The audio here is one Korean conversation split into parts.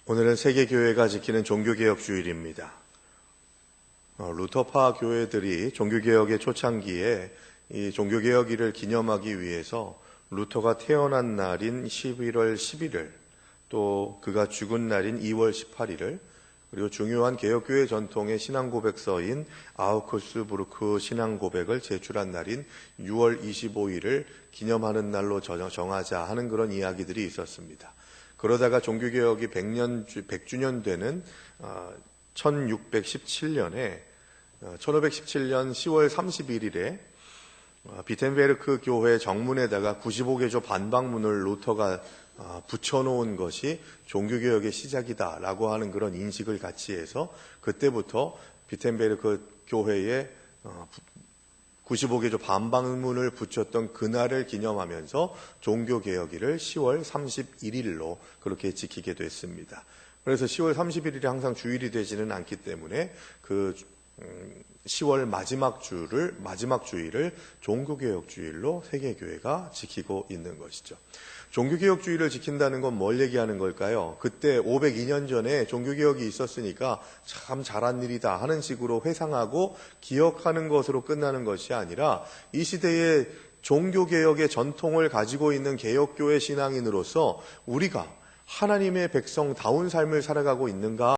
오늘은 세계교회가 지키는 종교개혁주일입니다. 루터파 교회들이 종교개혁의 초창기에 이 종교개혁일을 기념하기 위해서 루터가 태어난 날인 11월 11일, 또 그가 죽은 날인 2월 18일을, 그리고 중요한 개혁교회 전통의 신앙고백서인 아우크스부르크 신앙고백을 제출한 날인 6월 25일을 기념하는 날로 정하자 하는 그런 이야기들이 있었습니다. 그러다가 종교개혁이 100주년 되는 1517년 10월 31일에 비텐베르크 교회 정문에다가 95개조 반박문을 루터가 붙여놓은 것이 종교개혁의 시작이다라고 하는 그런 인식을 같이 해서 그때부터 비텐베르크 교회에 95개조 반박문을 붙였던 그날을 기념하면서 종교개혁일을 10월 31일로 그렇게 지키게 됐습니다. 그래서 10월 31일이 항상 주일이 되지는 않기 때문에 그 10월 마지막 주일을 종교개혁주일로 세계교회가 지키고 있는 것이죠. 종교개혁주일을 지킨다는 건 뭘 얘기하는 걸까요? 그때 502년 전에 종교개혁이 있었으니까 참 잘한 일이다 하는 식으로 회상하고 기억하는 것으로 끝나는 것이 아니라 이 시대의 종교개혁의 전통을 가지고 있는 개혁교회 신앙인으로서 우리가 하나님의 백성다운 삶을 살아가고 있는가,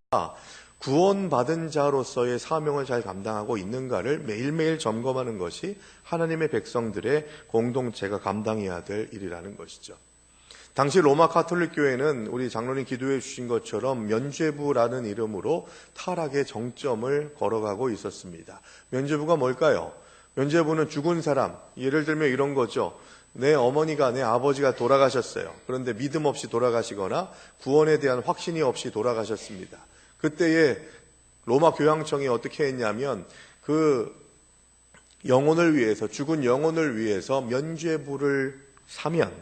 구원받은 자로서의 사명을 잘 감당하고 있는가를 매일매일 점검하는 것이 하나님의 백성들의 공동체가 감당해야 될 일이라는 것이죠. 당시 로마 가톨릭 교회는 우리 장로님 기도해 주신 것처럼 면죄부라는 이름으로 타락의 정점을 걸어가고 있었습니다. 면죄부가 뭘까요? 면죄부는 죽은 사람, 예를 들면 이런 거죠. 내 어머니가, 내 아버지가 돌아가셨어요. 그런데 믿음 없이 돌아가시거나 구원에 대한 확신이 없이 돌아가셨습니다. 그때에 로마 교황청이 어떻게 했냐면 그 영혼을 위해서, 죽은 영혼을 위해서 면죄부를 사면,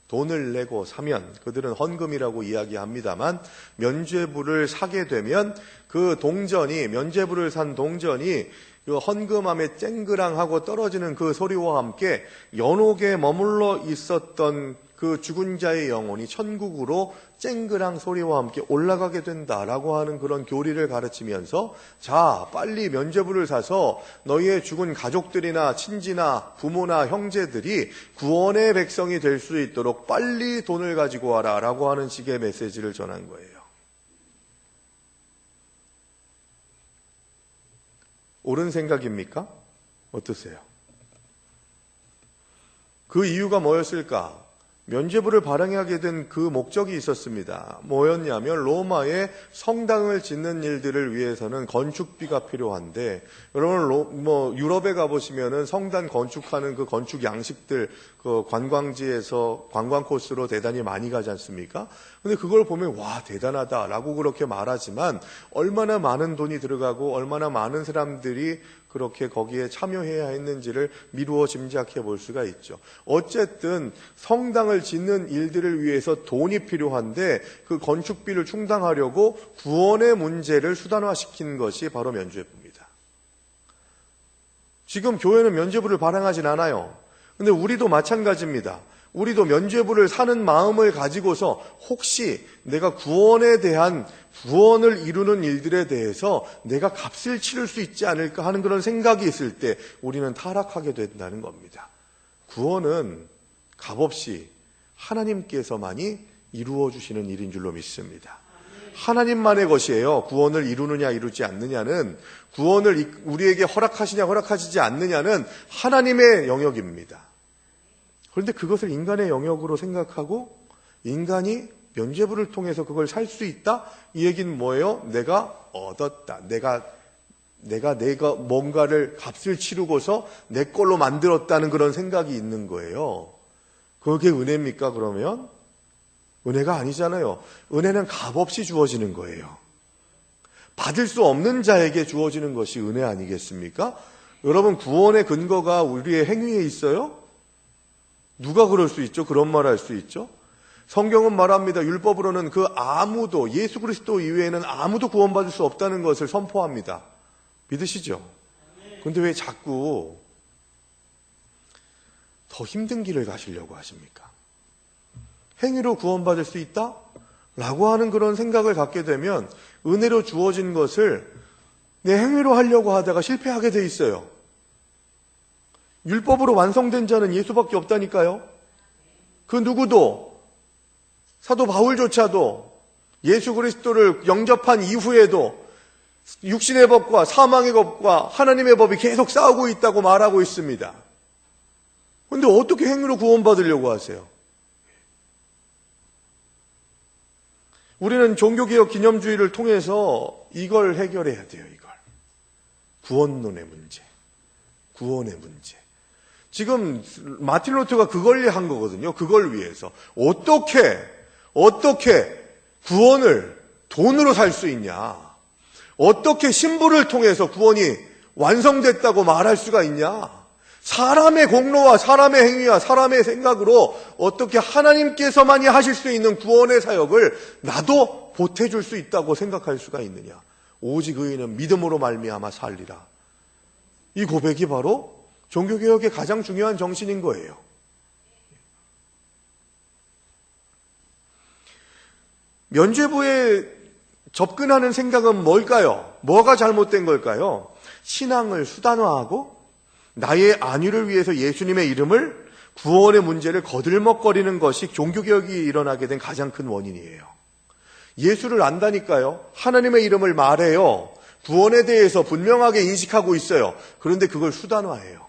돈을 내고 사면, 그들은 헌금이라고 이야기합니다만 면죄부를 사게 되면 그 동전이, 면죄부를 산 동전이 그 헌금함에 쨍그랑하고 떨어지는 그 소리와 함께 연옥에 머물러 있었던 그 죽은 자의 영혼이 천국으로 쨍그랑 소리와 함께 올라가게 된다라고 하는 그런 교리를 가르치면서, 자, 빨리 면죄부를 사서 너희의 죽은 가족들이나 친지나 부모나 형제들이 구원의 백성이 될 수 있도록 빨리 돈을 가지고 와라 라고 하는 식의 메시지를 전한 거예요. 옳은 생각입니까? 어떠세요? 그 이유가 뭐였을까? 면죄부를 발행하게 된 그 목적이 있었습니다. 뭐였냐면 로마의 성당을 짓는 일들을 위해서는 건축비가 필요한데, 여러분 유럽에 가보시면은 성당 건축하는 그 건축 양식들 그 관광지에서 관광 코스로 대단히 많이 가지 않습니까? 근데 그걸 보면 와, 대단하다라고 그렇게 말하지만 얼마나 많은 돈이 들어가고 얼마나 많은 사람들이 그렇게 거기에 참여해야 했는지를 미루어 짐작해 볼 수가 있죠. 어쨌든 성당을 짓는 일들을 위해서 돈이 필요한데 그 건축비를 충당하려고 구원의 문제를 수단화시킨 것이 바로 면죄부입니다. 지금 교회는 면죄부를 발행하진 않아요. 근데 우리도 마찬가지입니다. 우리도 면죄부를 사는 마음을 가지고서 혹시 내가 구원에 대한, 구원을 이루는 일들에 대해서 내가 값을 치를 수 있지 않을까 하는 그런 생각이 있을 때 우리는 타락하게 된다는 겁니다. 구원은 값없이 하나님께서만이 이루어 주시는 일인 줄로 믿습니다. 하나님만의 것이에요. 구원을 이루느냐 이루지 않느냐는, 구원을 우리에게 허락하시냐 허락하시지 않느냐는 하나님의 영역입니다. 그런데 그것을 인간의 영역으로 생각하고 인간이 면죄부를 통해서 그걸 살 수 있다? 이 얘기는 뭐예요? 내가 얻었다. 내가 뭔가를 값을 치르고서 내 걸로 만들었다는 그런 생각이 있는 거예요. 그게 은혜입니까, 그러면? 은혜가 아니잖아요. 은혜는 값없이 주어지는 거예요. 받을 수 없는 자에게 주어지는 것이 은혜 아니겠습니까? 여러분, 구원의 근거가 우리의 행위에 있어요? 누가 그럴 수 있죠? 그런 말 할 수 있죠? 성경은 말합니다. 율법으로는 그 아무도, 예수 그리스도 이외에는 아무도 구원받을 수 없다는 것을 선포합니다. 믿으시죠? 그런데 왜 자꾸 더 힘든 길을 가시려고 하십니까? 행위로 구원받을 수 있다? 라고 하는 그런 생각을 갖게 되면 은혜로 주어진 것을 내 행위로 하려고 하다가 실패하게 돼 있어요. 율법으로 완성된 자는 예수밖에 없다니까요. 그 누구도, 사도 바울조차도 예수 그리스도를 영접한 이후에도 육신의 법과 사망의 법과 하나님의 법이 계속 싸우고 있다고 말하고 있습니다. 그런데 어떻게 행위로 구원받으려고 하세요? 우리는 종교개혁 기념주의를 통해서 이걸 해결해야 돼요. 이걸. 구원론의 문제, 구원의 문제. 지금 마틴 루터가 그걸 한 거거든요. 그걸 위해서. 어떻게 구원을 돈으로 살 수 있냐? 어떻게 신부를 통해서 구원이 완성됐다고 말할 수가 있냐? 사람의 공로와 사람의 행위와 사람의 생각으로 어떻게 하나님께서만이 하실 수 있는 구원의 사역을 나도 보태줄 수 있다고 생각할 수가 있느냐? 오직 의인은 믿음으로 말미암아 살리라. 이 고백이 바로 종교개혁의 가장 중요한 정신인 거예요. 면죄부에 접근하는 생각은 뭘까요? 뭐가 잘못된 걸까요? 신앙을 수단화하고 나의 안위를 위해서 예수님의 이름을, 구원의 문제를 거들먹거리는 것이 종교개혁이 일어나게 된 가장 큰 원인이에요. 예수를 안다니까요. 하나님의 이름을 말해요. 구원에 대해서 분명하게 인식하고 있어요. 그런데 그걸 수단화해요.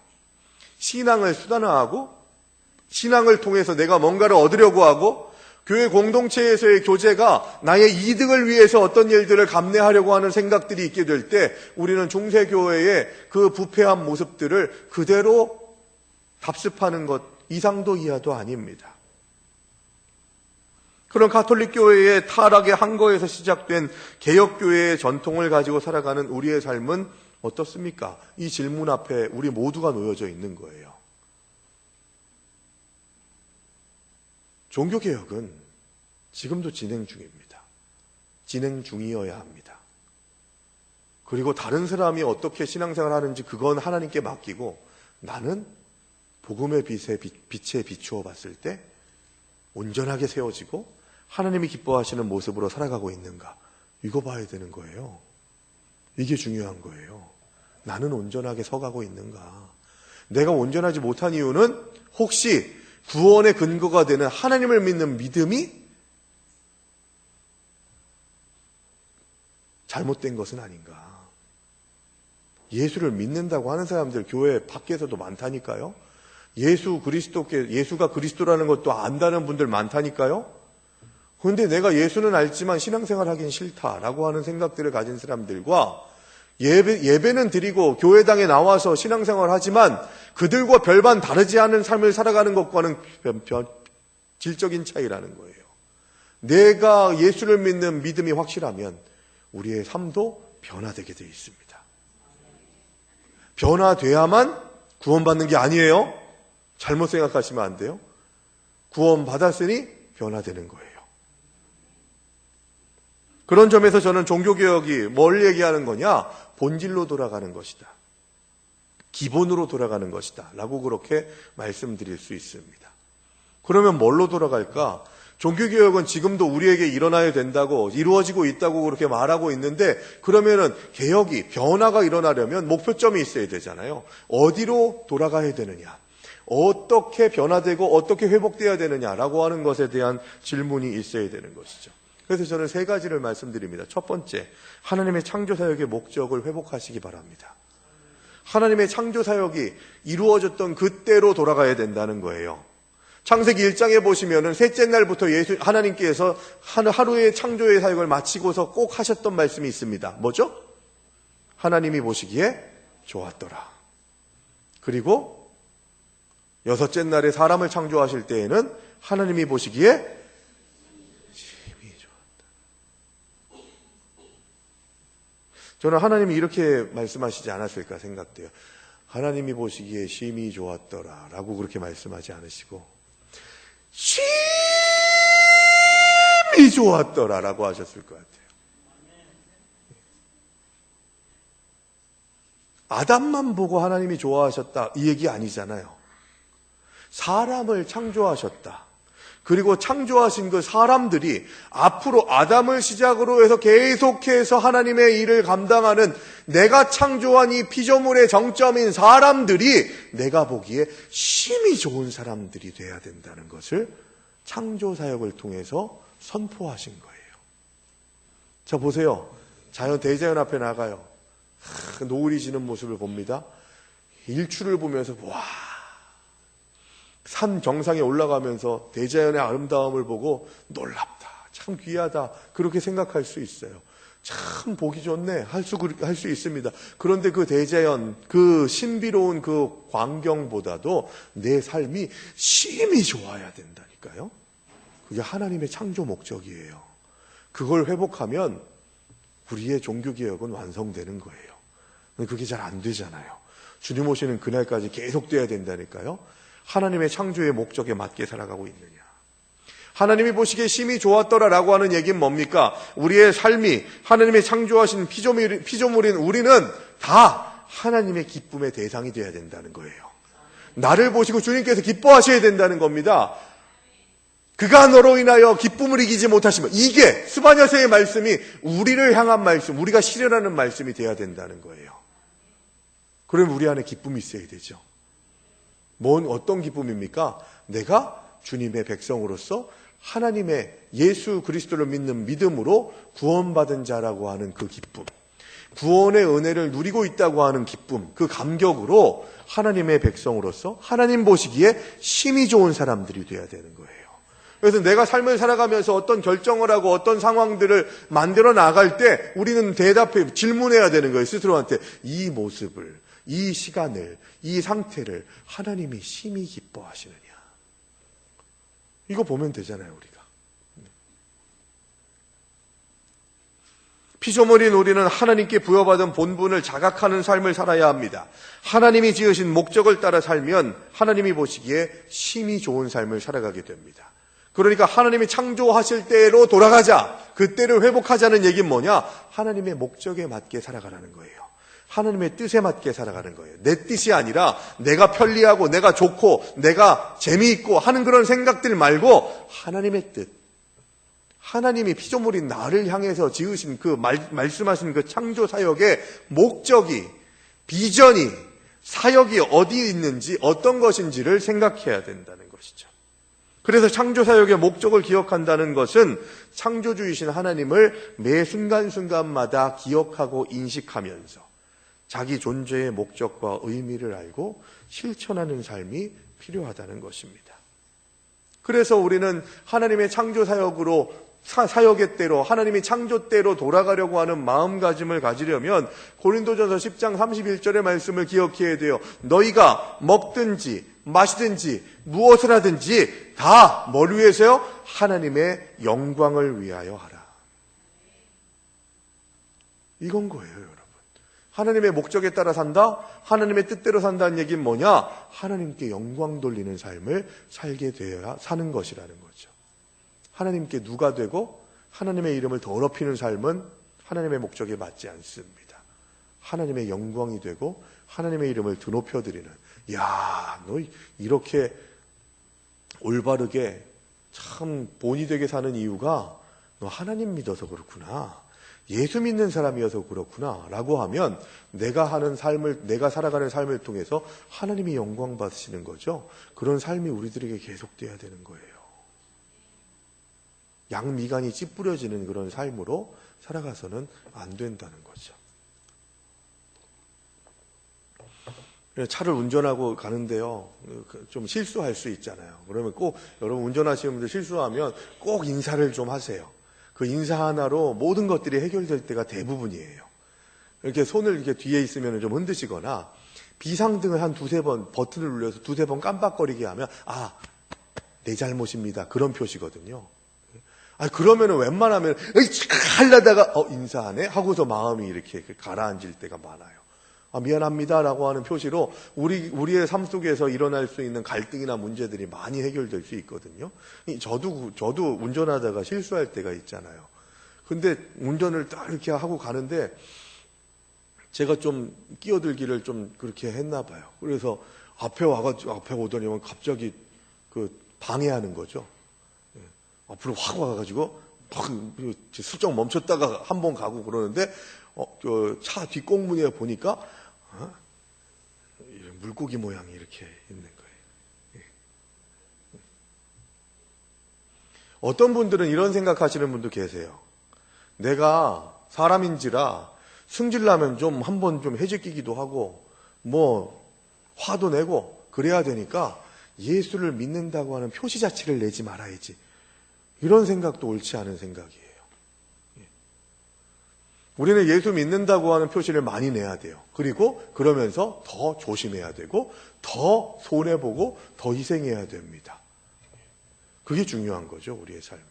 신앙을 수단화하고 신앙을 통해서 내가 뭔가를 얻으려고 하고 교회 공동체에서의 교제가 나의 이득을 위해서 어떤 일들을 감내하려고 하는 생각들이 있게 될 때 우리는 중세교회의 그 부패한 모습들을 그대로 답습하는 것 이상도 이하도 아닙니다. 그런 가톨릭 교회의 타락의 한거에서 시작된 개혁교회의 전통을 가지고 살아가는 우리의 삶은 어떻습니까? 이 질문 앞에 우리 모두가 놓여져 있는 거예요. 종교개혁은 지금도 진행 중입니다. 진행 중이어야 합니다. 그리고 다른 사람이 어떻게 신앙생활을 하는지 그건 하나님께 맡기고 나는 복음의 빛에 비추어 봤을 때 온전하게 세워지고 하나님이 기뻐하시는 모습으로 살아가고 있는가, 이거 봐야 되는 거예요. 이게 중요한 거예요. 나는 온전하게 서가고 있는가. 내가 온전하지 못한 이유는 혹시 구원의 근거가 되는 하나님을 믿는 믿음이 잘못된 것은 아닌가. 예수를 믿는다고 하는 사람들 교회 밖에서도 많다니까요. 예수가 그리스도라는 것도 안다는 분들 많다니까요. 그런데 내가 예수는 알지만 신앙생활 하긴 싫다라고 하는 생각들을 가진 사람들과 예배는 드리고 교회당에 나와서 신앙생활 하지만 그들과 별반 다르지 않은 삶을 살아가는 것과는 질적인 차이라는 거예요. 내가 예수를 믿는 믿음이 확실하면 우리의 삶도 변화되게 되어 있습니다. 변화돼야만 구원받는 게 아니에요. 잘못 생각하시면 안 돼요. 구원받았으니 변화되는 거예요. 그런 점에서 저는 종교개혁이 뭘 얘기하는 거냐? 본질로 돌아가는 것이다. 기본으로 돌아가는 것이다. 라고 그렇게 말씀드릴 수 있습니다. 그러면 뭘로 돌아갈까? 종교개혁은 지금도 우리에게 일어나야 된다고, 이루어지고 있다고 그렇게 말하고 있는데, 그러면은 개혁이, 변화가 일어나려면 목표점이 있어야 되잖아요. 어디로 돌아가야 되느냐? 어떻게 변화되고 어떻게 회복돼야 되느냐라고 하는 것에 대한 질문이 있어야 되는 것이죠. 그래서 저는 세 가지를 말씀드립니다. 첫 번째, 하나님의 창조사역의 목적을 회복하시기 바랍니다. 하나님의 창조사역이 이루어졌던 그때로 돌아가야 된다는 거예요. 창세기 1장에 보시면은 셋째 날부터 하나님께서 하루의 창조의 사역을 마치고서 꼭 하셨던 말씀이 있습니다. 뭐죠? 하나님이 보시기에 좋았더라. 그리고 여섯째 날에 사람을 창조하실 때에는 하나님이 보시기에 심히 좋았다. 저는 하나님이 이렇게 말씀하시지 않았을까 생각돼요. 하나님이 보시기에 심히 좋았더라 라고 그렇게 말씀하지 않으시고 심히 좋았더라 라고 하셨을 것 같아요. 아담만 보고 하나님이 좋아하셨다 이 얘기 아니잖아요. 사람을 창조하셨다. 그리고 창조하신 그 사람들이 앞으로 아담을 시작으로 해서 계속해서 하나님의 일을 감당하는 내가 창조한 이 피조물의 정점인 사람들이 내가 보기에 심히 좋은 사람들이 돼야 된다는 것을 창조 사역을 통해서 선포하신 거예요. 자, 보세요. 대자연 앞에 나가요. 노을이 지는 모습을 봅니다. 일출을 보면서 와, 산 정상에 올라가면서 대자연의 아름다움을 보고 놀랍다, 참 귀하다, 그렇게 생각할 수 있어요. 참 보기 좋네 할 수 있습니다. 그런데 그 대자연, 그 신비로운 그 광경보다도 내 삶이 심히 좋아야 된다니까요. 그게 하나님의 창조 목적이에요. 그걸 회복하면 우리의 종교개혁은 완성되는 거예요. 그게 잘 안 되잖아요. 주님 오시는 그날까지 계속돼야 된다니까요. 하나님의 창조의 목적에 맞게 살아가고 있느냐. 하나님이 보시기에 심히 좋았더라라고 하는 얘기는 뭡니까? 우리의 삶이 하나님의 창조하신 피조물인 우리는 다 하나님의 기쁨의 대상이 되어야 된다는 거예요. 나를 보시고 주님께서 기뻐하셔야 된다는 겁니다. 그가 너로 인하여 기쁨을 이기지 못하시면, 이게 스바냐서의 말씀이 우리를 향한 말씀, 우리가 실현하는 말씀이 되어야 된다는 거예요. 그러면 우리 안에 기쁨이 있어야 되죠. 어떤 기쁨입니까? 내가 주님의 백성으로서 하나님의 예수 그리스도를 믿는 믿음으로 구원받은 자라고 하는 그 기쁨, 구원의 은혜를 누리고 있다고 하는 기쁨, 그 감격으로 하나님의 백성으로서 하나님 보시기에 심히 좋은 사람들이 돼야 되는 거예요. 그래서 내가 삶을 살아가면서 어떤 결정을 하고 어떤 상황들을 만들어 나갈 때 우리는 질문해야 되는 거예요. 스스로한테 이 모습을, 이 시간을, 이 상태를 하나님이 심히 기뻐하시느냐. 이거 보면 되잖아요, 우리가. 피조물인 우리는 하나님께 부여받은 본분을 자각하는 삶을 살아야 합니다. 하나님이 지으신 목적을 따라 살면 하나님이 보시기에 심히 좋은 삶을 살아가게 됩니다. 그러니까 하나님이 창조하실 때로 돌아가자, 그때를 회복하자는 얘기는 뭐냐? 하나님의 목적에 맞게 살아가라는 거예요. 하나님의 뜻에 맞게 살아가는 거예요. 내 뜻이 아니라 내가 편리하고 내가 좋고 내가 재미있고 하는 그런 생각들 말고 하나님의 뜻, 하나님이 피조물인 나를 향해서 지으신 그 말씀하신 그 창조 사역의 목적이, 비전이, 사역이 어디 있는지 어떤 것인지를 생각해야 된다는 것이죠. 그래서 창조 사역의 목적을 기억한다는 것은 창조주이신 하나님을 매 순간순간마다 기억하고 인식하면서 자기 존재의 목적과 의미를 알고 실천하는 삶이 필요하다는 것입니다. 그래서 우리는 하나님의 창조 사역으로, 사역의 때로, 하나님이 창조 때로 돌아가려고 하는 마음가짐을 가지려면 고린도전서 10장 31절의 말씀을 기억해야 돼요. 너희가 먹든지 마시든지 무엇을 하든지 다 뭘 위해서요? 하나님의 영광을 위하여 하라. 이건 거예요, 여러분. 하나님의 목적에 따라 산다? 하나님의 뜻대로 산다는 얘기는 뭐냐? 하나님께 영광 돌리는 삶을 살게 되어야 사는 것이라는 거죠. 하나님께 누가 되고 하나님의 이름을 더럽히는 삶은 하나님의 목적에 맞지 않습니다. 하나님의 영광이 되고 하나님의 이름을 드높여드리는, 야, 너 이렇게 올바르게 참 본이 되게 사는 이유가 너 하나님 믿어서 그렇구나, 예수 믿는 사람이어서 그렇구나 라고 하면 내가 하는 삶을, 내가 살아가는 삶을 통해서 하나님이 영광 받으시는 거죠. 그런 삶이 우리들에게 계속돼야 되는 거예요. 양미간이 찌푸려지는 그런 삶으로 살아가서는 안 된다는 거죠. 차를 운전하고 가는데요, 좀 실수할 수 있잖아요. 그러면 꼭 여러분 운전하시는 분들 실수하면 꼭 인사를 좀 하세요. 그 인사 하나로 모든 것들이 해결될 때가 대부분이에요. 이렇게 손을 이렇게 뒤에 있으면 좀 흔드시거나 비상등을 한 두세 번 버튼을 눌러서 두세 번 깜빡거리게 하면 내 잘못입니다, 그런 표시거든요. 그러면은 웬만하면 하려다가 인사하네 하고서 마음이 이렇게 가라앉을 때가 많아요. 미안합니다라고 하는 표시로 우리의 삶 속에서 일어날 수 있는 갈등이나 문제들이 많이 해결될 수 있거든요. 저도 운전하다가 실수할 때가 있잖아요. 근데 운전을 딱 이렇게 하고 가는데 제가 좀 끼어들기를 좀 그렇게 했나 봐요. 그래서 앞에 오더니 갑자기 방해하는 거죠. 앞으로 확 와가지고 막 슬쩍 멈췄다가 한 번 가고 그러는데 차 뒷공문에 보니까 물고기 모양이 이렇게 있는 거예요. 어떤 분들은 이런 생각하시는 분도 계세요. 내가 사람인지라 승질나면 좀 한번 좀 해지끼기도 하고 뭐 화도 내고 그래야 되니까 예수를 믿는다고 하는 표시 자체를 내지 말아야지. 이런 생각도 옳지 않은 생각이에요. 우리는 예수 믿는다고 하는 표시를 많이 내야 돼요. 그리고 그러면서 더 조심해야 되고 더 손해보고 더 희생해야 됩니다. 그게 중요한 거죠, 우리의 삶에.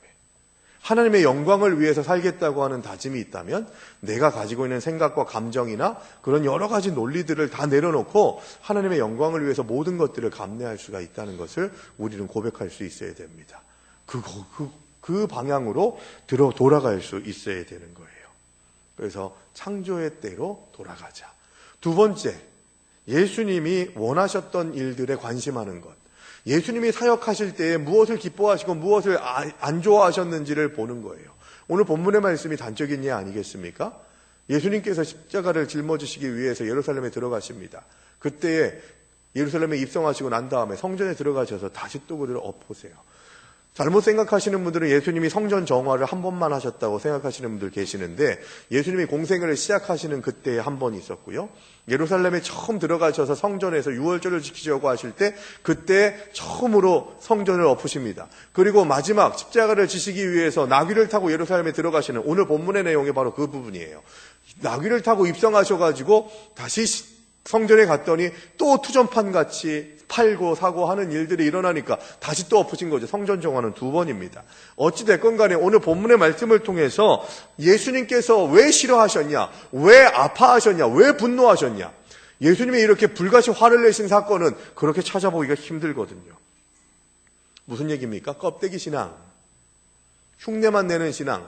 하나님의 영광을 위해서 살겠다고 하는 다짐이 있다면 내가 가지고 있는 생각과 감정이나 그런 여러 가지 논리들을 다 내려놓고 하나님의 영광을 위해서 모든 것들을 감내할 수가 있다는 것을 우리는 고백할 수 있어야 됩니다. 그 방향으로 돌아갈 수 있어야 되는 거예요. 그래서 창조의 때로 돌아가자. 두 번째, 예수님이 원하셨던 일들에 관심하는 것. 예수님이 사역하실 때에 무엇을 기뻐하시고 무엇을 안 좋아하셨는지를 보는 거예요. 오늘 본문의 말씀이 단적인 예 아니겠습니까? 예수님께서 십자가를 짊어지시기 위해서 예루살렘에 들어가십니다. 그때에 예루살렘에 입성하시고 난 다음에 성전에 들어가셔서 다시 또 그를 엎으세요. 잘못 생각하시는 분들은 예수님이 성전 정화를 한 번만 하셨다고 생각하시는 분들 계시는데 예수님이 공생애를 시작하시는 그때에 한 번 있었고요. 예루살렘에 처음 들어가셔서 성전에서 유월절을 지키려고 하실 때 그때 처음으로 성전을 엎으십니다. 그리고 마지막 십자가를 지시기 위해서 나귀를 타고 예루살렘에 들어가시는 오늘 본문의 내용이 바로 그 부분이에요. 나귀를 타고 입성하셔가지고 다시 성전에 갔더니 또 투전판 같이 팔고 사고 하는 일들이 일어나니까 다시 또 엎으신 거죠. 성전 정화는 두 번입니다. 어찌됐건 간에 오늘 본문의 말씀을 통해서 예수님께서 왜 싫어하셨냐, 왜 아파하셨냐, 왜 분노하셨냐, 예수님이 이렇게 불같이 화를 내신 사건은 그렇게 찾아보기가 힘들거든요. 무슨 얘기입니까? 껍데기 신앙, 흉내만 내는 신앙.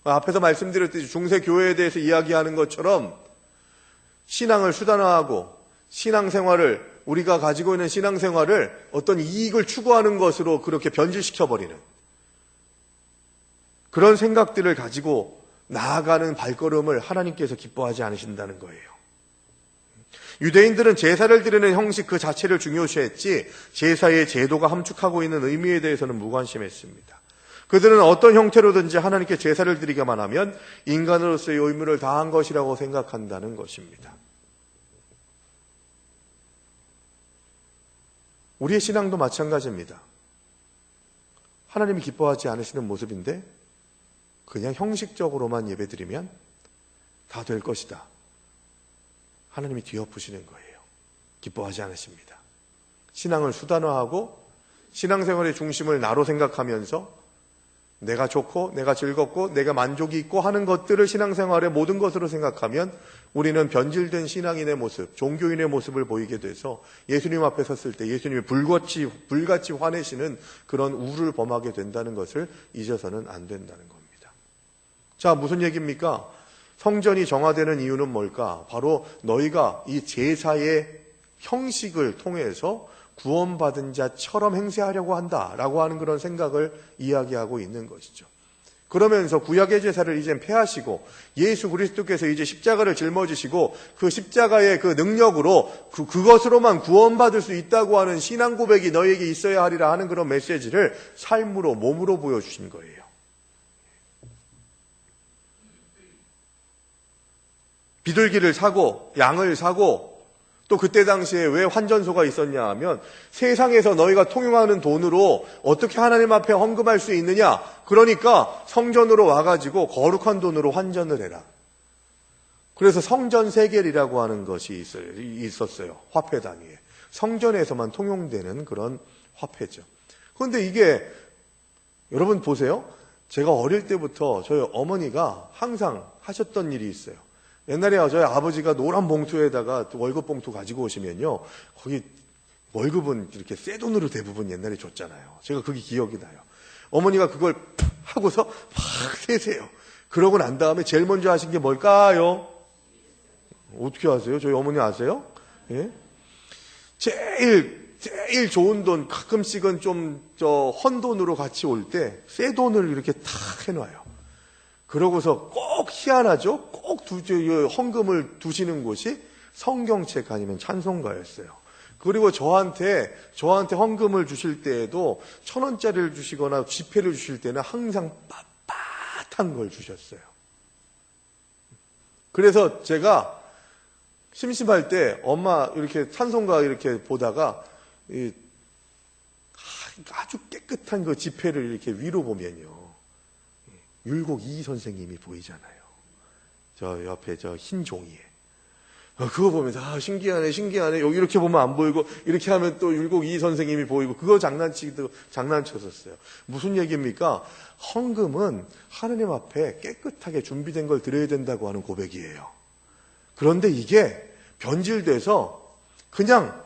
앞에서 말씀드렸듯이 중세 교회에 대해서 이야기하는 것처럼 신앙을 수단화하고 신앙생활을 우리가 가지고 있는 신앙생활을 어떤 이익을 추구하는 것으로 그렇게 변질시켜버리는 그런 생각들을 가지고 나아가는 발걸음을 하나님께서 기뻐하지 않으신다는 거예요. 유대인들은 제사를 드리는 형식 그 자체를 중요시했지 제사의 제도가 함축하고 있는 의미에 대해서는 무관심했습니다. 그들은 어떤 형태로든지 하나님께 제사를 드리기만 하면 인간으로서의 의무를 다한 것이라고 생각한다는 것입니다. 우리의 신앙도 마찬가지입니다. 하나님이 기뻐하지 않으시는 모습인데 그냥 형식적으로만 예배드리면 다 될 것이다. 하나님이 뒤엎으시는 거예요. 기뻐하지 않으십니다. 신앙을 수단화하고 신앙생활의 중심을 나로 생각하면서 내가 좋고 내가 즐겁고 내가 만족이 있고 하는 것들을 신앙생활의 모든 것으로 생각하면 우리는 변질된 신앙인의 모습, 종교인의 모습을 보이게 돼서 예수님 앞에 섰을 때 예수님이 불같이 화내시는 그런 우를 범하게 된다는 것을 잊어서는 안 된다는 겁니다. 자, 무슨 얘기입니까? 성전이 정화되는 이유는 뭘까? 바로 너희가 이 제사의 형식을 통해서 구원받은 자처럼 행세하려고 한다라고 하는 그런 생각을 이야기하고 있는 것이죠. 그러면서 구약의 제사를 이젠 폐하시고 예수 그리스도께서 이제 십자가를 짊어지시고 그 십자가의 그 능력으로 그것으로만 구원받을 수 있다고 하는 신앙 고백이 너희에게 있어야 하리라 하는 그런 메시지를 삶으로 몸으로 보여주신 거예요. 비둘기를 사고 양을 사고 또 그때 당시에 왜 환전소가 있었냐 하면 세상에서 너희가 통용하는 돈으로 어떻게 하나님 앞에 헌금할 수 있느냐, 그러니까 성전으로 와가지고 거룩한 돈으로 환전을 해라. 그래서 성전 세겔이라고 하는 것이 있었어요. 화폐 단위에. 성전에서만 통용되는 그런 화폐죠. 그런데 이게 여러분 보세요. 제가 어릴 때부터 저희 어머니가 항상 하셨던 일이 있어요. 옛날에 저희 아버지가 노란 봉투에다가 월급 봉투 가지고 오시면요, 거기 월급은 이렇게 새 돈으로 대부분 옛날에 줬잖아요. 제가 그게 기억이 나요. 어머니가 그걸 하고서 막 세세요. 그러고 난 다음에 제일 먼저 하신 게 뭘까요? 어떻게 아세요? 저희 어머니 아세요? 예? 제일 제일 좋은 돈, 가끔씩은 좀 헌돈으로 같이 올 때 새 돈을 이렇게 탁 해놔요. 그러고서 꼭 희한하죠? 꼭 헌금을 두시는 곳이 성경책 아니면 찬송가였어요. 그리고 저한테 헌금을 주실 때에도 1,000원짜리를 주시거나 지폐를 주실 때는 항상 빳빳한 걸 주셨어요. 그래서 제가 심심할 때 엄마 이렇게 찬송가 이렇게 보다가 아주 깨끗한 그 지폐를 이렇게 위로 보면요, 율곡 이 선생님이 보이잖아요. 저 옆에 저 흰 종이에. 그거 보면서 신기하네. 여기 이렇게 보면 안 보이고 이렇게 하면 또 율곡 이 선생님이 보이고, 그거 장난쳤었어요. 무슨 얘기입니까? 헌금은 하느님 앞에 깨끗하게 준비된 걸 드려야 된다고 하는 고백이에요. 그런데 이게 변질돼서 그냥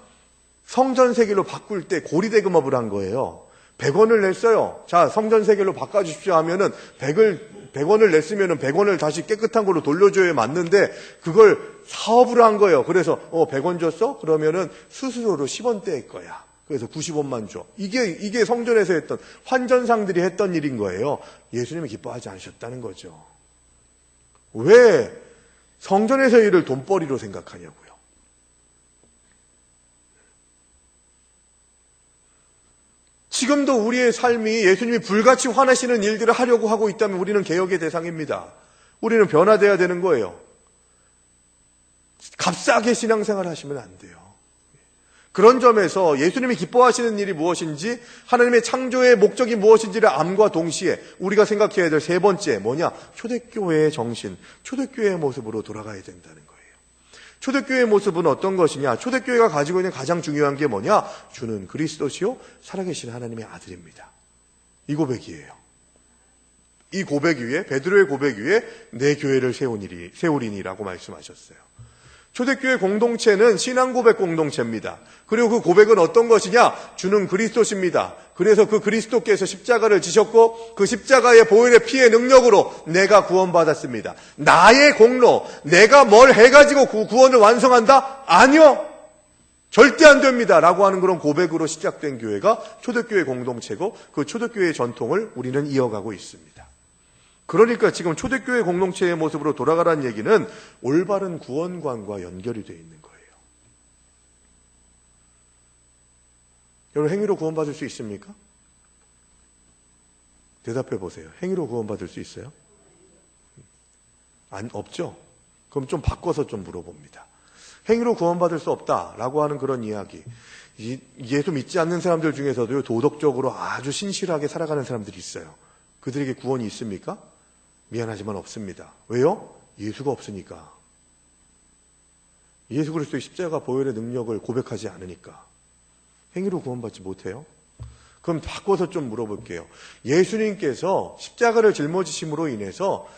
성전세계로 바꿀 때 고리대금업을 한 거예요. 100원을 냈어요. 자, 성전세계로 바꿔주십시오 하면은 100원을 냈으면은 100원을 다시 깨끗한 걸로 돌려줘야 맞는데, 그걸 사업으로 한 거예요. 그래서 100원 줬어? 그러면은 수수료로 10원 떼일 거야. 그래서 90원만 줘. 이게 성전에서 했던, 환전상들이 했던 일인 거예요. 예수님이 기뻐하지 않으셨다는 거죠. 왜 성전에서 일을 돈벌이로 생각하냐고요. 지금도 우리의 삶이 예수님이 불같이 화나시는 일들을 하려고 하고 있다면 우리는 개혁의 대상입니다. 우리는 변화돼야 되는 거예요. 값싸게 신앙생활 하시면 안 돼요. 그런 점에서 예수님이 기뻐하시는 일이 무엇인지, 하나님의 창조의 목적이 무엇인지를 암과 동시에 우리가 생각해야 될 세 번째 뭐냐? 초대교회의 정신, 초대교회의 모습으로 돌아가야 된다는 거예요. 초대교회의 모습은 어떤 것이냐? 초대교회가 가지고 있는 가장 중요한 게 뭐냐? 주는 그리스도시요 살아계신 하나님의 아들입니다. 이 고백이에요. 이 고백 위에, 베드로의 고백 위에 내 교회를 세우리니라고 말씀하셨어요. 초대교회 공동체는 신앙 고백 공동체입니다. 그리고 그 고백은 어떤 것이냐? 주는 그리스도십니다. 그래서 그 그리스도께서 십자가를 지셨고 그 십자가의 보혈의 피의 능력으로 내가 구원받았습니다. 나의 공로, 내가 뭘 해가지고 구원을 완성한다? 아니요! 절대 안 됩니다. 라고 하는 그런 고백으로 시작된 교회가 초대교회 공동체고, 그 초대교회의 전통을 우리는 이어가고 있습니다. 그러니까 지금 초대교회 공동체의 모습으로 돌아가라는 얘기는 올바른 구원관과 연결이 되어 있는 거예요. 여러분, 행위로 구원받을 수 있습니까? 대답해 보세요. 행위로 구원받을 수 있어요? 없죠? 그럼 좀 바꿔서 좀 물어봅니다. 행위로 구원받을 수 없다라고 하는 그런 이야기. 예수 믿지 않는 사람들 중에서도 도덕적으로 아주 신실하게 살아가는 사람들이 있어요. 그들에게 구원이 있습니까? 미안하지만 없습니다. 왜요? 예수가 없으니까. 예수 그리스도의 십자가 보혈의 능력을 고백하지 않으니까. 행위로 구원받지 못해요? 그럼 바꿔서 좀 물어볼게요. 예수님께서 십자가를 짊어지심으로 인해서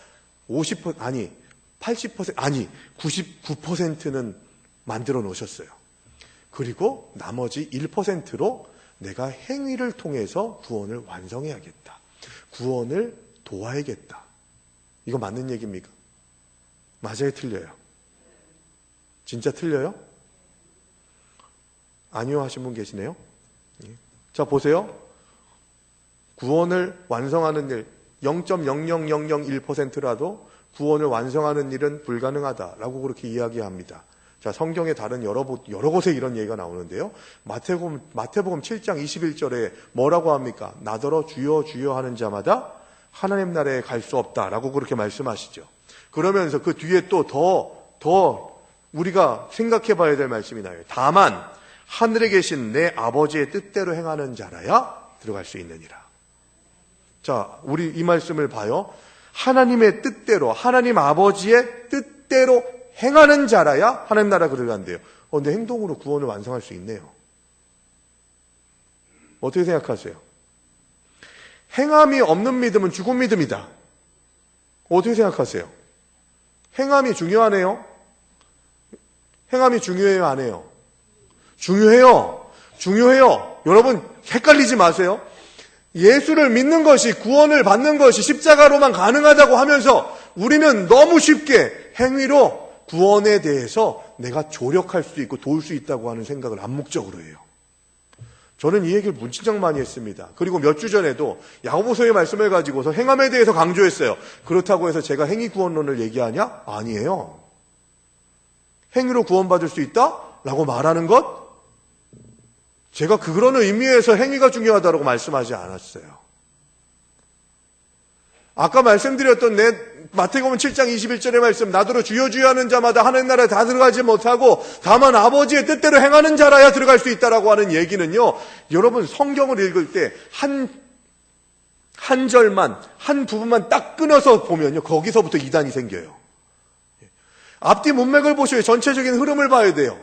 99%는 만들어 놓으셨어요. 그리고 나머지 1%로 내가 행위를 통해서 구원을 완성해야겠다. 구원을 도와야겠다. 이거 맞는 얘기입니까? 맞아요, 틀려요? 진짜 틀려요? 아니요 하신 분 계시네요? 자, 보세요. 구원을 완성하는 일, 0.00001%라도 구원을 완성하는 일은 불가능하다라고 그렇게 이야기합니다. 자, 성경의 다른 여러 곳에 이런 얘기가 나오는데요. 마태복음 7장 21절에 뭐라고 합니까? 나더러 주여 주여 하는 자마다 하나님 나라에 갈 수 없다라고 그렇게 말씀하시죠. 그러면서 그 뒤에 또 더 우리가 생각해 봐야 될 말씀이 나와요. 다만 하늘에 계신 내 아버지의 뜻대로 행하는 자라야 들어갈 수 있느니라. 자, 우리 이 말씀을 봐요. 하나님의 뜻대로, 하나님 아버지의 뜻대로 행하는 자라야 하나님 나라 들어간대요. 근데 행동으로 구원을 완성할 수 있네요. 어떻게 생각하세요? 행함이 없는 믿음은 죽은 믿음이다. 어떻게 생각하세요? 행함이 중요하네요? 행함이 중요해요, 안 해요? 중요해요. 여러분, 헷갈리지 마세요. 예수를 믿는 것이, 구원을 받는 것이 십자가로만 가능하다고 하면서 우리는 너무 쉽게 행위로 구원에 대해서 내가 조력할 수 있고 도울 수 있다고 하는 생각을 암묵적으로 해요. 저는 이 얘기를 무진장 많이 했습니다. 그리고 몇 주 전에도 야고보서의 말씀을 가지고서 행함에 대해서 강조했어요. 그렇다고 해서 제가 행위 구원론을 얘기하냐? 아니에요. 행위로 구원받을 수 있다? 라고 말하는 것? 제가 그런 의미에서 행위가 중요하다고 말씀하지 않았어요. 아까 말씀드렸던 마태복음 7장 21절의 말씀, 나더러 주여 주여 하는 자마다 하나님 나라에 다 들어가지 못하고 다만 아버지의 뜻대로 행하는 자라야 들어갈 수 있다라고 하는 얘기는요, 여러분 성경을 읽을 때 한 절만, 한 부분만 딱 끊어서 보면요, 거기서부터 이단이 생겨요. 앞뒤 문맥을 보셔야 전체적인 흐름을 봐야 돼요.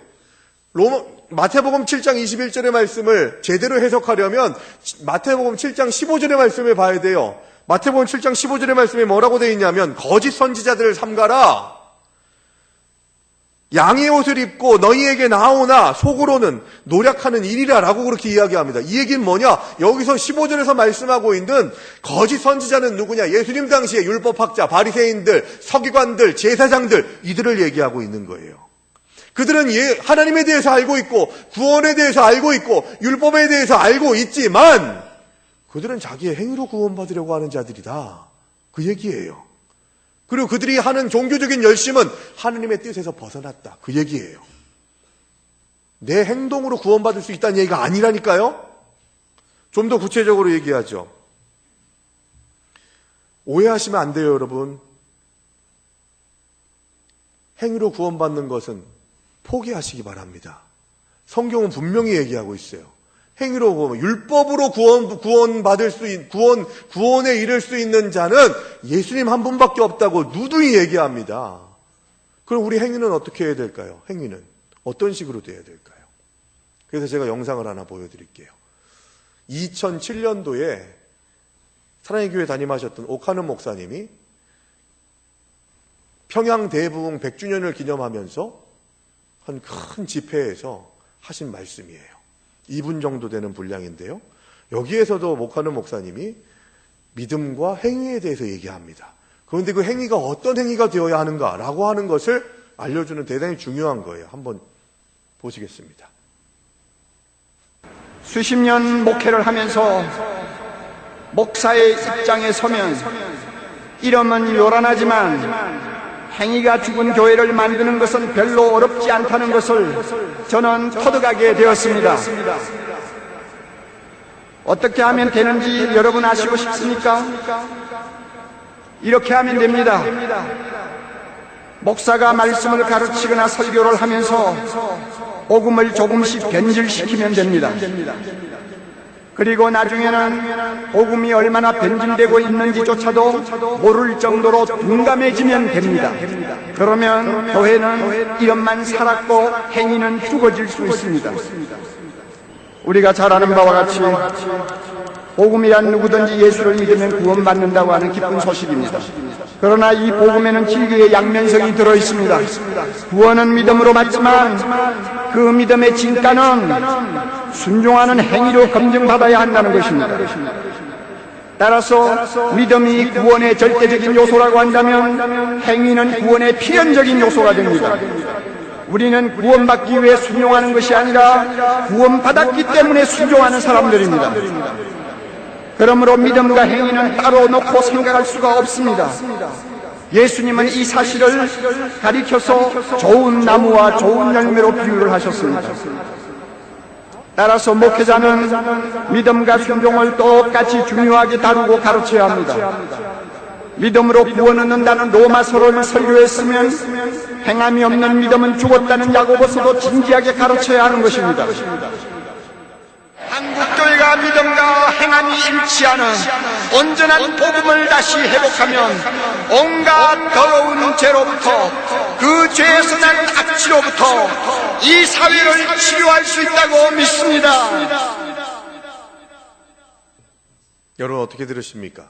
마태복음 7장 21절의 말씀을 제대로 해석하려면 마태복음 7장 15절의 말씀을 봐야 돼요. 마태복음 7장 15절의 말씀에 뭐라고 되어 있냐면 거짓 선지자들을 삼가라. 양의 옷을 입고 너희에게 나오나 속으로는 노력하는 일이라 라고 그렇게 이야기합니다. 이 얘기는 뭐냐? 여기서 15절에서 말씀하고 있는 거짓 선지자는 누구냐? 예수님 당시에 율법학자, 바리새인들, 서기관들, 제사장들, 이들을 얘기하고 있는 거예요. 그들은 하나님에 대해서 알고 있고 구원에 대해서 알고 있고 율법에 대해서 알고 있지만 그들은 자기의 행위로 구원받으려고 하는 자들이다. 그 얘기예요. 그리고 그들이 하는 종교적인 열심은 하나님의 뜻에서 벗어났다. 그 얘기예요. 내 행동으로 구원받을 수 있다는 얘기가 아니라니까요. 좀 더 구체적으로 얘기하죠. 오해하시면 안 돼요, 여러분. 행위로 구원받는 것은 포기하시기 바랍니다. 성경은 분명히 얘기하고 있어요. 행위로 율법으로 구원받을 수 있는 구원에 이를 수 있는 자는 예수님 한 분밖에 없다고 누누이 얘기합니다. 그럼 우리 행위는 어떻게 해야 될까요? 행위는 어떤 식으로 돼야 될까요? 그래서 제가 영상을 하나 보여드릴게요. 2007년도에 사랑의 교회 담임하셨던 오카는 목사님이 평양 대부흥 100주년을 기념하면서 한 큰 집회에서 하신 말씀이에요. 2분 정도 되는 분량인데요. 여기에서도 오카는 목사님이 믿음과 행위에 대해서 얘기합니다. 그런데 그 행위가 어떤 행위가 되어야 하는가라고 하는 것을 알려주는 대단히 중요한 거예요. 한번 보시겠습니다. 수십 년 목회를 하면서 목사의 입장에 서면 이름은 요란하지만 행위가 죽은 교회를 만드는 것은 별로 어렵지 않다는 것을 저는 터득하게 되었습니다. 어떻게 하면 되는지 여러분 아시고 싶습니까? 이렇게 하면 됩니다. 목사가 말씀을 가르치거나 설교를 하면서 복음을 조금씩 변질시키면 됩니다. 그리고 나중에는 복음이 얼마나 변질되고 있는지조차도 모를 정도로 둔감해지면 됩니다. 그러면 교회는 이름만 살았고 행위는 죽어질 수 있습니다. 우리가 잘 아는 바와 같이 복음이란 누구든지 예수를 믿으면 구원받는다고 하는 기쁜 소식입니다. 그러나 이 복음에는 진리의 양면성이 들어있습니다. 구원은 믿음으로 받지만 그 믿음의 진가는 순종하는 행위로 검증받아야 한다는 것입니다. 따라서 믿음이 구원의 절대적인 요소라고 한다면 행위는 구원의 필연적인 요소가 됩니다. 우리는 구원받기 위해 순종하는 것이 아니라 구원받았기 때문에 순종하는 사람들입니다. 그러므로 믿음과 행위는 따로 놓고 생각할 수가 없습니다. 예수님은 이 사실을 가리켜서 좋은 나무와 좋은 열매로 비유를 하셨습니다. 따라서 목회자는 믿음과 순종을 똑같이 중요하게 다루고 가르쳐야 합니다. 믿음으로 구원 얻는다는 로마서를 설교했으면 행함이 없는 믿음은 죽었다는 야고보서도 진지하게 가르쳐야 하는 것입니다. 한국교회가 믿음과 행함이 일치하는 온전한 복음을 다시 회복하면 온갖 더러운 죄로부터 그 죄에서 나는 악취로부터 이 사회를 치유할 수 있다고 믿습니다. 여러분 어떻게 들으십니까?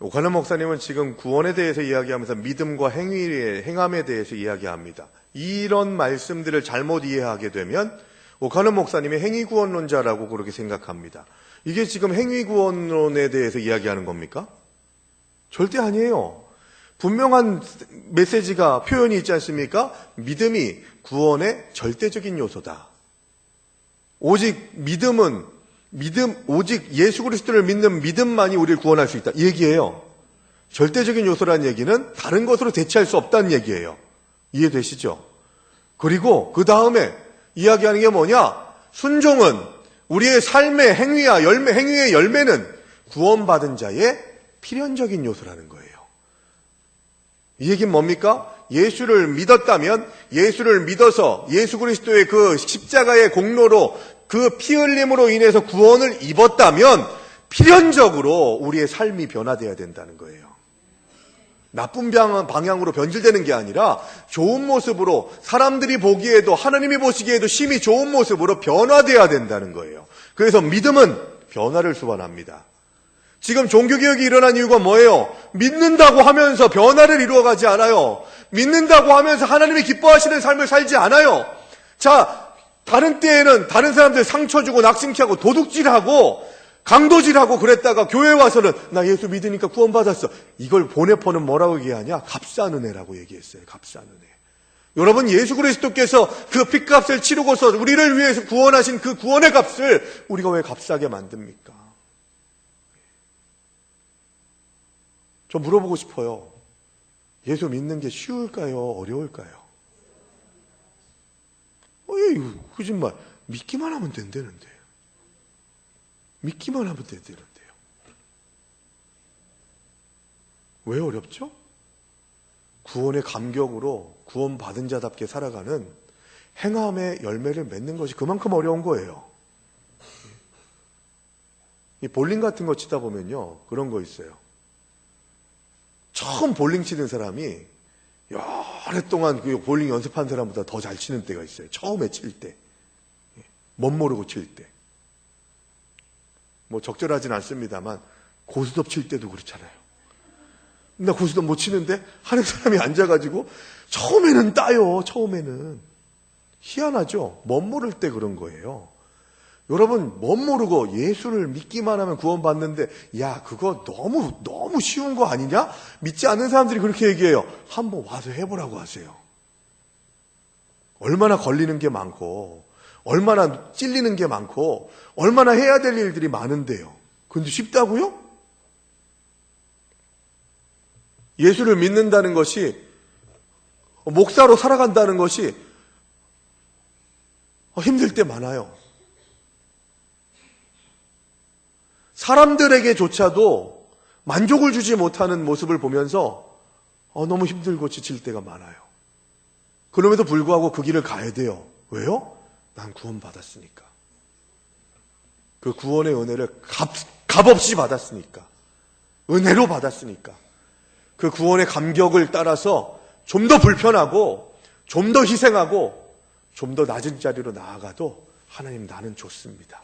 오카는 목사님은 지금 구원에 대해서 이야기하면서 믿음과 행함에 대해서 이야기합니다. 이런 말씀들을 잘못 이해하게 되면 오카는 목사님이 행위구원론자라고 그렇게 생각합니다. 이게 지금 행위구원론에 대해서 이야기하는 겁니까? 절대 아니에요. 분명한 메시지가 표현이 있지 않습니까? 믿음이 구원의 절대적인 요소다. 오직 오직 예수 그리스도를 믿는 믿음만이 우리를 구원할 수 있다. 이 얘기예요. 절대적인 요소라는 얘기는 다른 것으로 대체할 수 없다는 얘기예요. 이해되시죠? 그리고 그 다음에 이야기하는 게 뭐냐? 순종은 우리의 삶의 행위의 열매는 구원받은 자의 필연적인 요소라는 거예요. 이 얘기는 뭡니까? 예수를 믿었다면, 예수를 믿어서 예수 그리스도의 그 십자가의 공로로 그 피 흘림으로 인해서 구원을 입었다면 필연적으로 우리의 삶이 변화되어야 된다는 거예요. 나쁜 방향으로 변질되는 게 아니라 좋은 모습으로, 사람들이 보기에도 하나님이 보시기에도 심히 좋은 모습으로 변화되어야 된다는 거예요. 그래서 믿음은 변화를 수반합니다. 지금 종교개혁이 일어난 이유가 뭐예요? 믿는다고 하면서 변화를 이루어가지 않아요. 믿는다고 하면서 하나님이 기뻐하시는 삶을 살지 않아요. 자, 다른 때에는 다른 사람들 상처 주고 낙심케 하고 도둑질하고 강도질하고 그랬다가 교회 와서는 나 예수 믿으니까 구원받았어. 이걸 보네퍼는 뭐라고 얘기하냐? 값싼 은혜라고 얘기했어요. 값싼 은혜. 여러분, 예수 그리스도께서 그 핏값을 치르고서 우리를 위해서 구원하신 그 구원의 값을 우리가 왜 값싸게 만듭니까? 저 물어보고 싶어요. 예수 믿는 게 쉬울까요? 어려울까요? 이거 거짓말. 믿기만 하면 된다는데. 믿기만 하면 된다는데요. 왜 어렵죠? 구원의 감격으로 구원받은 자답게 살아가는 행함의 열매를 맺는 것이 그만큼 어려운 거예요. 이 볼링 같은 거 치다 보면요, 그런 거 있어요. 처음 볼링 치는 사람이 오랫동안 그 볼링 연습한 사람보다 더 잘 치는 때가 있어요. 처음에 칠 때. 멋 모르고 칠 때. 뭐 적절하진 않습니다만 고스톱 칠 때도 그렇잖아요. 나 고스톱 못 치는데 하는 사람이 앉아가지고 처음에는 따요. 처음에는. 희한하죠? 멋 모를 때 그런 거예요. 여러분, 멋 모르고 예수를 믿기만 하면 구원받는데, 야, 그거 너무 쉬운 거 아니냐? 믿지 않는 사람들이 그렇게 얘기해요. 한번 와서 해보라고 하세요. 얼마나 걸리는 게 많고, 얼마나 찔리는 게 많고, 얼마나 해야 될 일들이 많은데요. 근데 쉽다고요? 예수를 믿는다는 것이, 목사로 살아간다는 것이 힘들 때 많아요. 사람들에게조차도 만족을 주지 못하는 모습을 보면서 너무 힘들고 지칠 때가 많아요. 그럼에도 불구하고 그 길을 가야 돼요. 왜요? 난 구원받았으니까. 그 구원의 은혜를 값없이 받았으니까. 은혜로 받았으니까. 그 구원의 감격을 따라서 좀 더 불편하고, 좀 더 희생하고, 좀 더 낮은 자리로 나아가도 하나님, 나는 좋습니다.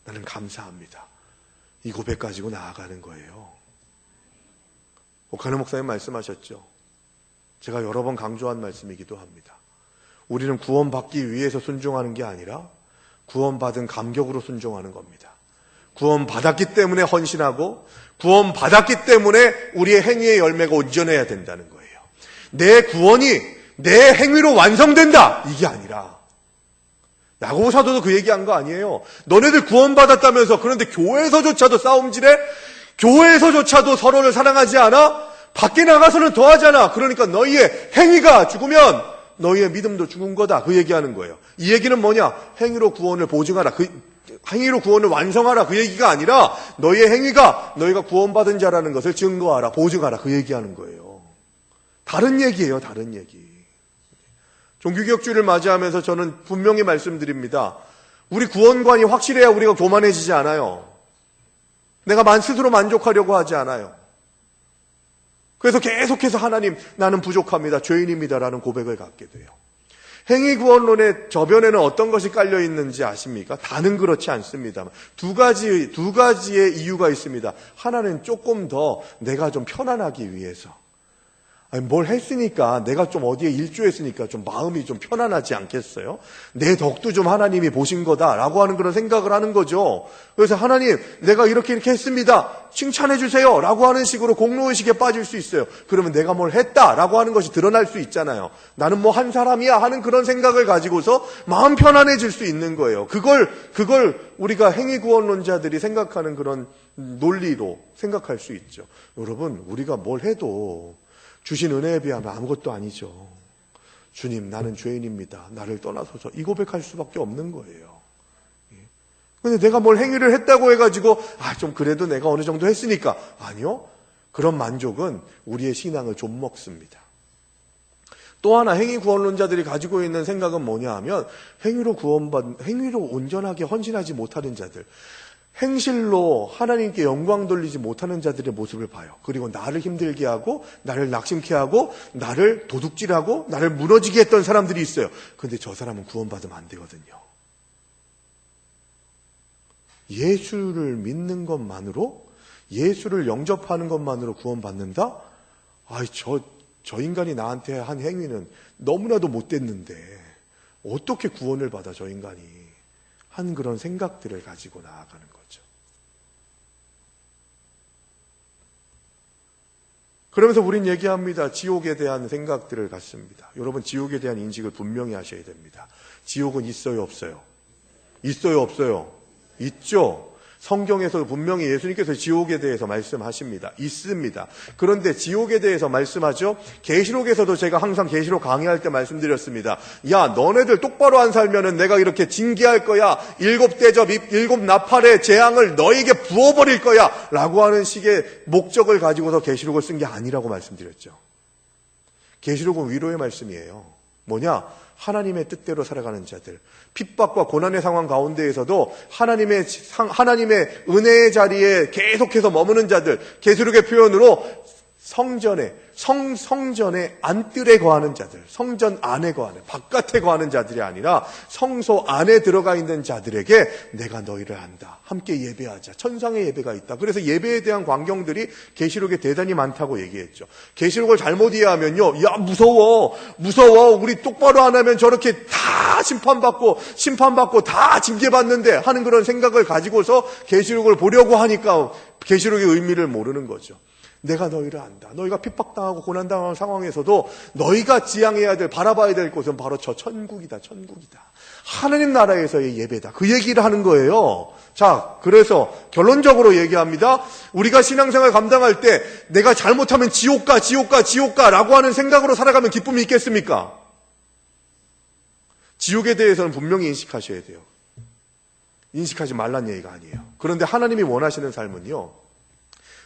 나는 감사합니다. 이 고백 가지고 나아가는 거예요. 오카노 목사님 말씀하셨죠. 제가 여러 번 강조한 말씀이기도 합니다. 우리는 구원받기 위해서 순종하는 게 아니라 구원받은 감격으로 순종하는 겁니다. 구원받았기 때문에 헌신하고 구원받았기 때문에 우리의 행위의 열매가 온전해야 된다는 거예요. 내 구원이 내 행위로 완성된다, 이게 아니라. 야고보 사도도 그 얘기한 거 아니에요. 너네들 구원받았다면서 그런데 교회에서조차도 싸움질해? 교회에서조차도 서로를 사랑하지 않아? 밖에 나가서는 더 하잖아. 그러니까 너희의 행위가 죽으면 너희의 믿음도 죽은 거다. 그 얘기하는 거예요. 이 얘기는 뭐냐? 행위로 구원을 보증하라. 행위로 구원을 완성하라. 그 얘기가 아니라 너희의 행위가 너희가 구원받은 자라는 것을 증거하라. 보증하라. 그 얘기하는 거예요. 다른 얘기예요. 다른 얘기. 종교개혁주의를 맞이하면서 저는 분명히 말씀드립니다. 우리 구원관이 확실해야 우리가 교만해지지 않아요. 내가 스스로 만족하려고 하지 않아요. 그래서 계속해서 하나님, 나는 부족합니다. 죄인입니다라는 고백을 갖게 돼요. 행위구원론의 저변에는 어떤 것이 깔려 있는지 아십니까? 다는 그렇지 않습니다만 두 가지의 이유가 있습니다. 하나는 조금 더 내가 좀 편안하기 위해서. 아니, 뭘 했으니까, 내가 좀 어디에 일조했으니까 좀 마음이 좀 편안하지 않겠어요? 내 덕도 좀 하나님이 보신 거다라고 하는 그런 생각을 하는 거죠. 그래서 하나님, 내가 이렇게 했습니다. 칭찬해 주세요. 라고 하는 식으로 공로의식에 빠질 수 있어요. 그러면 내가 뭘 했다라고 하는 것이 드러날 수 있잖아요. 나는 뭐 한 사람이야 하는 그런 생각을 가지고서 마음 편안해질 수 있는 거예요. 그걸 우리가 행위구원론자들이 생각하는 그런 논리로 생각할 수 있죠. 여러분, 우리가 뭘 해도 주신 은혜에 비하면 아무것도 아니죠. 주님, 나는 죄인입니다. 나를 떠나소서. 이 고백할 수밖에 없는 거예요. 근데 내가 뭘 행위를 했다고 해가지고 좀 그래도 내가 어느 정도 했으니까. 아니요. 그런 만족은 우리의 신앙을 좀 먹습니다. 또 하나 행위 구원론자들이 가지고 있는 생각은 뭐냐 하면 행위로 온전하게 헌신하지 못하는 자들, 행실로 하나님께 영광 돌리지 못하는 자들의 모습을 봐요. 그리고 나를 힘들게 하고 나를 낙심케 하고 나를 도둑질하고 나를 무너지게 했던 사람들이 있어요. 그런데 저 사람은 구원받으면 안 되거든요. 예수를 믿는 것만으로, 예수를 영접하는 것만으로 구원받는다? 저 인간이 나한테 한 행위는 너무나도 못됐는데 어떻게 구원을 받아 저 인간이 한 그런 생각들을 가지고 나아가는 거죠. 그러면서 우린 얘기합니다. 지옥에 대한 생각들을 갖습니다. 여러분, 지옥에 대한 인식을 분명히 하셔야 됩니다. 지옥은 있어요, 없어요? 있어요, 없어요? 있죠. 성경에서 분명히 예수님께서 지옥에 대해서 말씀하십니다. 있습니다. 그런데 지옥에 대해서 말씀하죠. 계시록에서도 제가 항상 계시록 강의할 때 말씀드렸습니다. 야, 너네들 똑바로 안 살면은 내가 이렇게 징계할 거야. 7 대접, 7 나팔의 재앙을 너에게 부어버릴 거야. 라고 하는 식의 목적을 가지고서 계시록을 쓴 게 아니라고 말씀드렸죠. 계시록은 위로의 말씀이에요. 뭐냐? 하나님의 뜻대로 살아가는 자들, 핍박과 고난의 상황 가운데에서도 하나님의 은혜의 자리에 계속해서 머무는 자들, 계시록의 표현으로 성전의 안뜰에 거하는 자들, 성전 안에 거하는, 바깥에 거하는 자들이 아니라 성소 안에 들어가 있는 자들에게 내가 너희를 안다. 함께 예배하자. 천상의 예배가 있다. 그래서 예배에 대한 광경들이 계시록에 대단히 많다고 얘기했죠. 계시록을 잘못 이해하면요, 야, 무서워. 우리 똑바로 안 하면 저렇게 다 심판받고 다 징계받는데 하는 그런 생각을 가지고서 계시록을 보려고 하니까 계시록의 의미를 모르는 거죠. 내가 너희를 안다. 너희가 핍박당하고 고난당하는 상황에서도 너희가 지향해야 될, 바라봐야 될 곳은 바로 저 천국이다. 하나님 나라에서의 예배다. 그 얘기를 하는 거예요. 자, 그래서 결론적으로 얘기합니다. 우리가 신앙생활 감당할 때 내가 잘못하면 지옥 가 라고 하는 생각으로 살아가면 기쁨이 있겠습니까? 지옥에 대해서는 분명히 인식하셔야 돼요. 인식하지 말란 얘기가 아니에요. 그런데 하나님이 원하시는 삶은요,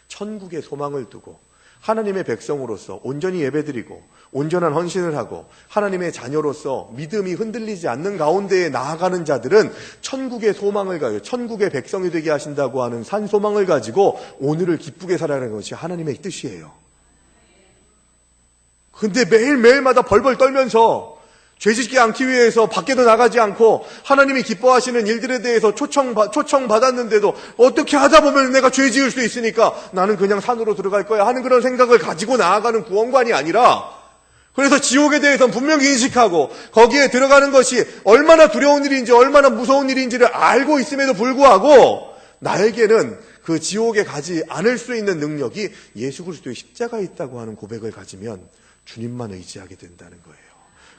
천국의 소망을 두고 하나님의 백성으로서 온전히 예배드리고 온전한 헌신을 하고 하나님의 자녀로서 믿음이 흔들리지 않는 가운데에 나아가는 자들은 천국의 소망을 가지고 천국의 백성이 되게 하신다고 하는 산 소망을 가지고 오늘을 기쁘게 살아가는 것이 하나님의 뜻이에요. 근데 매일매일마다 벌벌 떨면서 죄짓지 않기 위해서 밖에도 나가지 않고 하나님이 기뻐하시는 일들에 대해서 초청받았는데도 어떻게 하다 보면 내가 죄 지을 수 있으니까 나는 그냥 산으로 들어갈 거야 하는 그런 생각을 가지고 나아가는 구원관이 아니라, 그래서 지옥에 대해서는 분명히 인식하고 거기에 들어가는 것이 얼마나 두려운 일인지 얼마나 무서운 일인지를 알고 있음에도 불구하고 나에게는 그 지옥에 가지 않을 수 있는 능력이 예수 그리스도의 십자가에 있다고 하는 고백을 가지면 주님만 의지하게 된다는 거예요.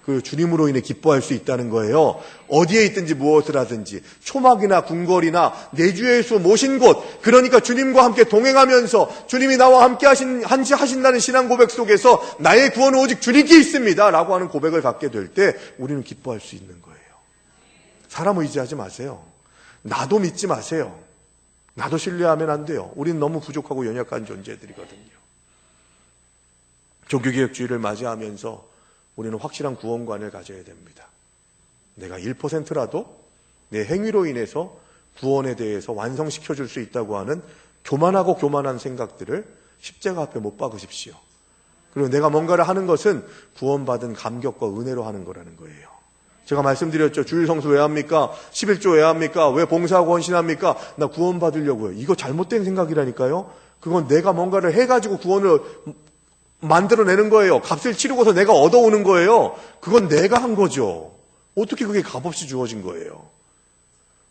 그 주님으로 인해 기뻐할 수 있다는 거예요. 어디에 있든지 무엇을 하든지, 초막이나 궁궐이나 내주의 수 모신 곳, 그러니까 주님과 함께 동행하면서 주님이 나와 함께 하신다는 신앙 고백 속에서 나의 구원은 오직 주님께 있습니다 라고 하는 고백을 갖게 될 때 우리는 기뻐할 수 있는 거예요. 사람 의지하지 마세요. 나도 믿지 마세요. 나도 신뢰하면 안 돼요. 우리는 너무 부족하고 연약한 존재들이거든요. 종교개혁주의를 맞이하면서 우리는 확실한 구원관을 가져야 됩니다. 내가 1%라도 내 행위로 인해서 구원에 대해서 완성시켜줄 수 있다고 하는 교만한 생각들을 십자가 앞에 못 박으십시오. 그리고 내가 뭔가를 하는 것은 구원받은 감격과 은혜로 하는 거라는 거예요. 제가 말씀드렸죠. 주일 성수 왜 합니까? 11조 왜 합니까? 왜 봉사하고 헌신합니까? 나 구원받으려고요. 이거 잘못된 생각이라니까요. 그건 내가 뭔가를 해가지고 구원을 만들어내는 거예요. 값을 치르고서 내가 얻어오는 거예요. 그건 내가 한 거죠. 어떻게 그게 값없이 주어진 거예요?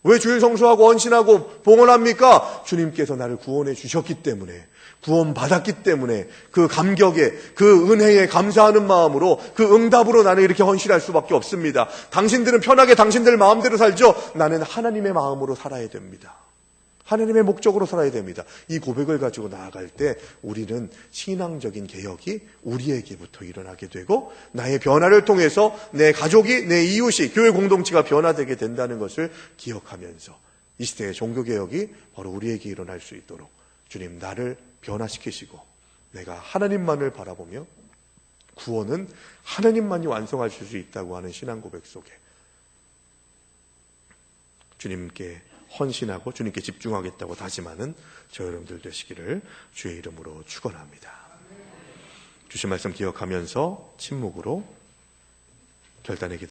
왜 주일 성수하고 헌신하고 봉헌합니까? 주님께서 나를 구원해 주셨기 때문에, 구원받았기 때문에 그 감격에, 그 은혜에 감사하는 마음으로, 그 응답으로 나는 이렇게 헌신할 수밖에 없습니다. 당신들은 편하게 당신들 마음대로 살죠. 나는 하나님의 마음으로 살아야 됩니다. 하나님의 목적으로 살아야 됩니다. 이 고백을 가지고 나아갈 때 우리는 신앙적인 개혁이 우리에게부터 일어나게 되고, 나의 변화를 통해서 내 가족이, 내 이웃이, 교회 공동체가 변화되게 된다는 것을 기억하면서 이 시대의 종교개혁이 바로 우리에게 일어날 수 있도록 주님 나를 변화시키시고, 내가 하나님만을 바라보며 구원은 하나님만이 완성하실 수 있다고 하는 신앙 고백 속에 주님께 헌신하고 주님께 집중하겠다고 다짐하는 저 여러분들 되시기를 주의 이름으로 축원합니다. 주신 말씀 기억하면서 침묵으로 결단의 기도